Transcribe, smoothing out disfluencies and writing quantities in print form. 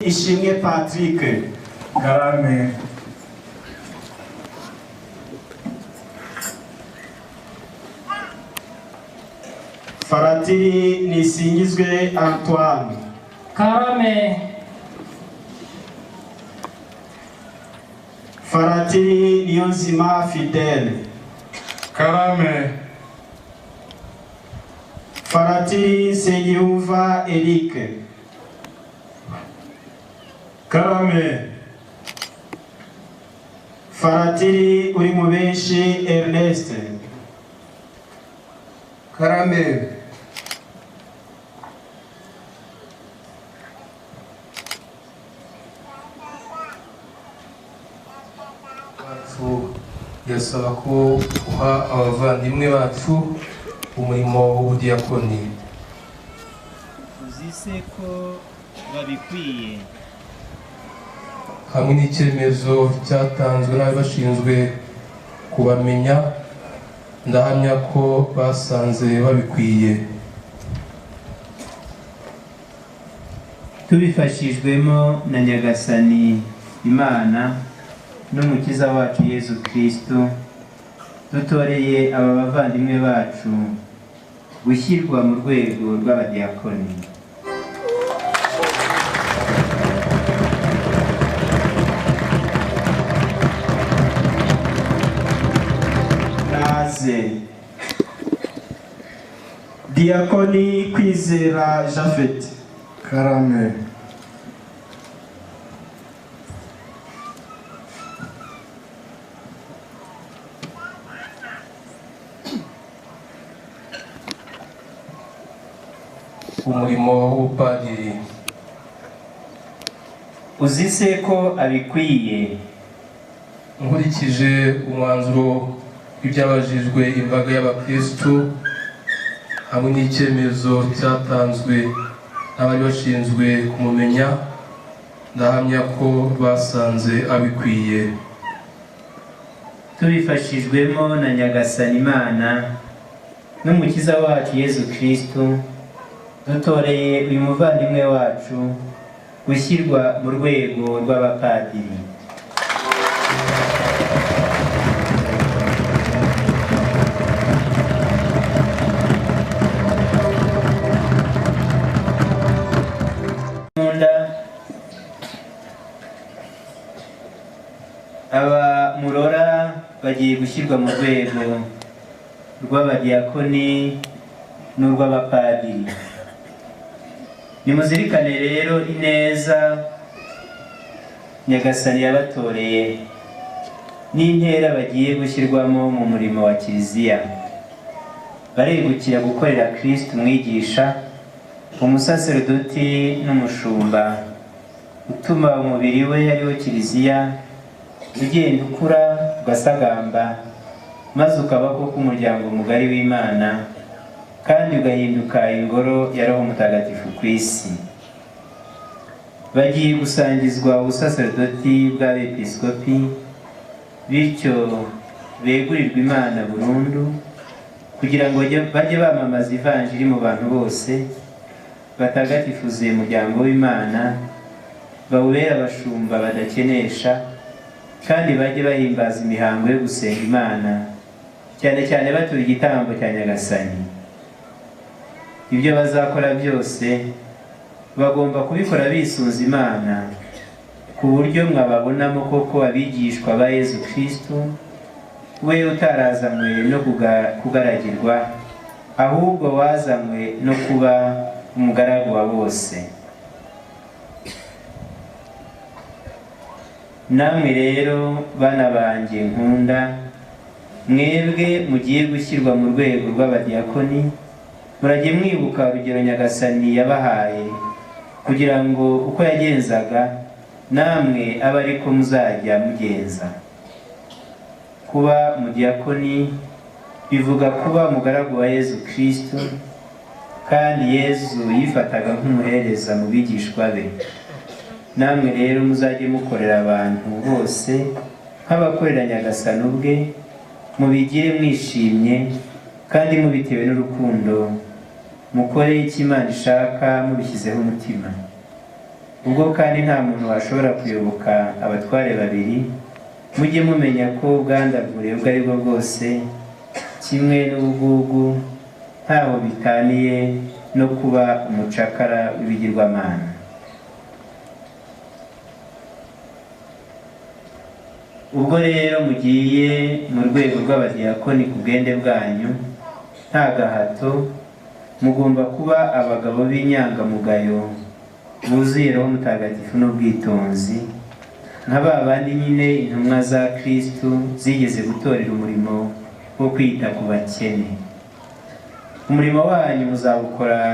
Ishimwe Patrick. Karame. Faratiri Nisingizwe Antoine. Karame. Faratiri Niyonzima Fidèle. Karame. Faratiri Nsengiyumva Eric. Karame. Faratiri Urimubenshi Ernest. Karame. Wacu yasaba ko uha abavandimwe bacu umurimo w'ubudiyakoni. Uzise ko babikwiye Hamwe n'icyemezo cyatanzwe n'ababashinzwe kubamenya, ndahamya ko basanze babikwiye. tubifashijwemo na Nyagasani Imana n'Umukiza wacu Yezu Kristo, dutoreye aba bavandimwe bacu gushyirwa mu rwego rw'abadiyakoni. Diakoni Kwizera Japhet. Karame. Umurimo w'ubupadiri. Uzise ko abikwiye Nkurikije umwanzuro w'ibyabajijwe imbaga y'abakristu hamwe n'icyemezo cyatanzwe n'abari bashinzwe kumumenya, ndahamya ko basanze abikwiye. tubifashijwemo na Nyagasani Imana n'Umukiza wacu Yezu Kristo, dutoreye uyu muvandimwe wacu gushyirwa mu rwego rw'abapadiri. Aba murora bagiye gushyirwa mu rwego rw'abadiyakoni n'urw'abapadiri. Nimuzirikane rero ineza Nyagasani yabatoreye n'intera bagiye gushyirwamo mu murimo wa Kiliziya. Baregukira gukorera Kristo umwigisha, umusaserodoti n'umushumba, utuma umubiri we ariwo Kiliziya ugenda ukura ugasagamba, maze ukaba koko umuryango mugari w'Imana, kandi ugahinduka ingoro ya Roho Mutagatifu ku isi. Bagiye gusangizwa ubusaserodoti bw'abepiskopi, bityo begurirwa Imana burundu, kugira ngo bajye bamamaza ivanjiri mu bantu bose, batagatifuze umuryango w'Imana, bawubere abashumba badakenesha, kandi bajye bahimbaza imihango yo gusenga Imana, cyane cyane batura igitambo cya Nyagasani. Ibyo bazakora byose bagomba kubikora bisunze Imana, ku buryo mwababonamo koko abigishwa ba Yezu Kristo, we utarazanywe no kugaragirwa, ahubwo wazanywe no kuba umugaragu wa bose. Namwe rero bana banjye nkunda, mwebwe mugiye gushyirwa mu rwego rw'abadiyakoni, murajye mwibuka urugero Nyagasani yabahaye, kugira ngo uko yagenzaga namwe abe ariko muzajya mugenza. Kuba umudiyakoni bivuga kuba umugaragu wa Yezu Kristo, kandi Yezu yifataga nk'umuhereza mu bigishwa be. Namwe rero muzajye mukorera abantu bose nk'abakorera Nyagasani ubwe, mubigire mwishimye kandi mubitewe n'urukundo, mukore icyo Imana ishaka mubishyizeho umutima. ubwo kandi nta muntu washobora kuyoboka abatware babiri, mujye mumenya ko ubwandavure ubwo ari bwo bwose kimwe n'ubugugu ntaho bitaniye no kuba umucakara w'ibigirwamana. Ubwo rero mugiye mu rwego rw'abadiyakoni ku bwende bwanyu nta gahato, mugomba kuba abagabo b'inyangamugayo buzuye Roho Mutagatifu n'ubwitonzi, nka ba bandi nyine intumwa za Kristo zigeze gutorera umurimo wo kwita ku bakene. Umurimo wanyu muzawukora